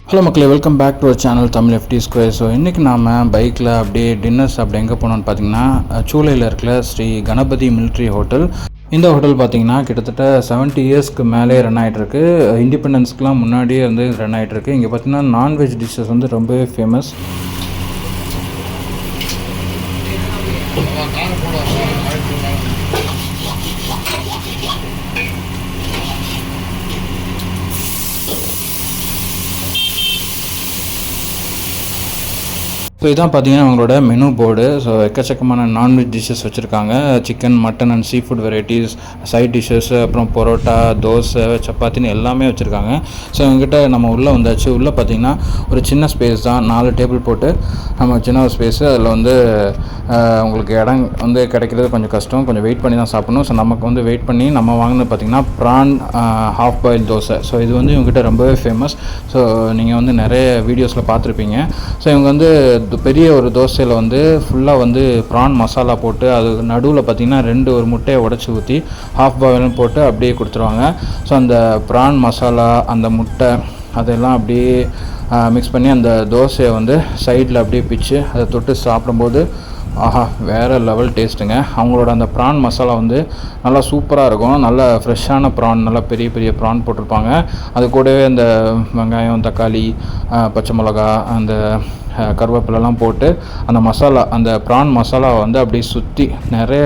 Hello மக்களே, welcome back to our channel Tamil FT square. So இன்றைக்கி நாம் பைக்கில் அப்படியே டின்னர்ஸ் அப்படி எங்கே போனோம்னு பார்த்தீங்கன்னா சூளையில் இருக்கிற ஸ்ரீ கணபதி மிலிட்ரி ஹோட்டல். இந்த ஹோட்டல் பார்த்திங்கன்னா கிட்டத்தட்ட 70 இயர்ஸ்க்கு மேலே ரன் ஆகிட்டுருக்கு. இண்டிபெண்டன்ஸ்க்குலாம் முன்னாடியே வந்து ரன் ஆகிட்டுருக்கு. இங்கே பார்த்திங்கன்னா நான்வெஜ் டிஷ்ஷஸ் வந்து ரொம்பவே ஃபேமஸ். ஸோ இதான் பார்த்தீங்கன்னா அவங்களோட மெனு போர்டு. ஸோ எக்கச்சக்கமான நான்வெஜ் டிஷ்ஷஸ் வச்சுருக்காங்க. Chicken, mutton and sea food varieties, side dishes, அப்புறம் பரோட்டா, தோசை, சப்பாத்தின்னு எல்லாமே வச்சுருக்காங்க. ஸோ இவங்ககிட்ட நம்ம உள்ளே வந்தாச்சு. உள்ளே பார்த்திங்கன்னா ஒரு சின்ன ஸ்பேஸ் தான், 4 டேபிள் போட்டு நம்ம சின்ன ஒரு ஸ்பேஸு. அதில் வந்து உங்களுக்கு இடம் வந்து கிடைக்கிறது கொஞ்சம் கஷ்டம், கொஞ்சம் வெயிட் பண்ணி தான் சாப்பிடணும். ஸோ நமக்கு வந்து வெயிட் பண்ணி நம்ம வாங்கினது பார்த்திங்கன்னா prawn half boil dosa. So இது வந்து இவங்ககிட்ட ரொம்பவே ஃபேமஸ். ஸோ நீங்கள் வந்து நிறைய வீடியோஸில் பார்த்துருப்பீங்க. ஸோ இவங்க வந்து பெரிய ஒரு தோசையில் வந்து ஃபுல்லாக வந்து ப்ரான் மசாலா போட்டு அது நடுவில் பார்த்திங்கன்னா 2 முட்டையை உடச்சி ஊற்றி ஹாஃப் பாயிலும் போட்டு அப்படியே கொடுத்துருவாங்க. ஸோ அந்த ப்ரான் மசாலா, அந்த முட்டை அதெல்லாம் அப்படியே மிக்ஸ் பண்ணி அந்த தோசையை வந்து சைடில் அப்படியே பிச்சு அதை தொட்டு சாப்பிடும்போது ஆஹா, வேறு லெவல் டேஸ்ட்டுங்க. அவங்களோட அந்த ப்ரான் மசாலா வந்து நல்லா சூப்பராக இருக்கும். நல்லா ஃப்ரெஷ்ஷான ப்ரான், நல்லா பெரிய பெரிய ப்ரான் போட்டிருப்பாங்க. அது கூடவே அந்த வெங்காயம், தக்காளி, பச்சை மிளகா, அந்த கருவேப்பிலெலாம் போட்டு அந்த மசாலா, அந்த ப்ரான் மசாலாவை வந்து அப்படியே சுற்றி நிறைய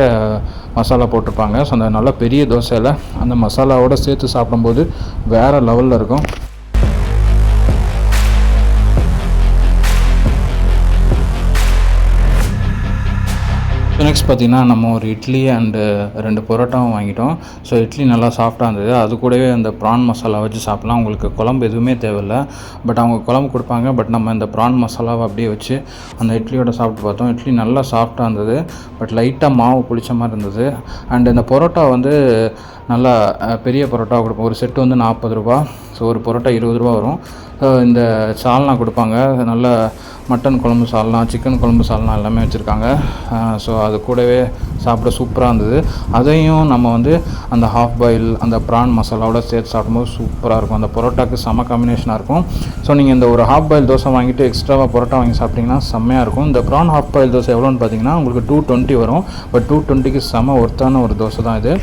மசாலா போட்டிருப்பாங்க. ஸோ அந்த நல்லா பெரிய தோசையில் அந்த மசாலாவோடு சேர்த்து சாப்பிடும்போது வேறு லெவலில் இருக்கும். நெக்ஸ்ட் பார்த்திங்கன்னா நம்ம ஒரு இட்லி அண்டு 2 பரோட்டாவும் வாங்கிட்டோம். ஸோ இட்லி நல்லா சாஃப்டாக இருந்தது. அது கூடவே அந்த ப்ரான் மசாலா வச்சு சாப்பிட்லாம். உங்களுக்கு குழம்பு எதுவுமே தேவையில்லை. பட் அவங்க குழம்பு கொடுப்பாங்க. பட் நம்ம இந்த ப்ரான் மசாலாவை அப்படியே வச்சு அந்த இட்லியோட சாப்பிட்டு பார்த்தோம். இட்லி நல்லா சாஃப்டாக இருந்தது. பட் லைட்டாக மாவு புளிச்ச மாதிரி இருந்தது. அண்டு இந்த பரோட்டா வந்து நல்லா பெரிய பரோட்டா கொடுப்போம். ஒரு செட்டு வந்து 40 ரூபா. ஸோ ஒரு பரோட்டா 20 ரூபா வரும். இந்த சால்னா கொடுப்பாங்க. நல்ல மட்டன் குழம்பு சால்னா, சிக்கன் குழம்பு சால்னா எல்லாமே வச்சுருக்காங்க. ஸோ அது கூடவே சாப்பிட சூப்பராக இருந்தது. அதையும் நம்ம வந்து அந்த ஹாஃப் பாயில் அந்த ப்ரான் மசாலாவோட சேர்த்து சாப்பிடும்போது சூப்பராக இருக்கும். அந்த பரோட்டாக்கு செம காம்பினேஷனாக இருக்கும். ஸோ நீங்கள் இந்த ஒரு ஹாஃப் பாயில் தோசை வாங்கிட்டு எக்ஸ்ட்ராவாக பரோட்டா வாங்கி சாப்பிட்டிங்கன்னா செம்மையாக இருக்கும். இந்த ப்ரான் ஹாஃப் பாயில் தோசை எவ்வளோன்னு பார்த்தீங்கன்னா உங்களுக்கு 220 வரும். பட் 220க்கு செம ஒர்த்தான ஒரு தோசை தான் இது.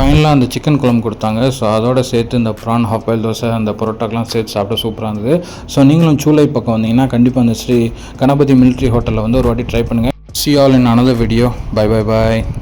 ஃபைனலாக அந்த சிக்கன் குழம்பு கொடுத்தாங்க. ஸோ அதோடு சேர்த்து இந்த ப்ரான் ஹாஃப் பாயில் தோசை, அந்த பரோட்டாக்கெலாம் சேர்த்து சாப்பிட சூப்பராக இருந்தது. ஸோ நீங்களும் சூளை பக்கம் வந்தீங்கன்னா கண்டிப்பாக அந்த ஸ்ரீ கணபதி மிலிட்ரி ஹோட்டலில் வந்து ஒரு வாட்டி ட்ரை பண்ணுங்கள். See you all in another video. Bye.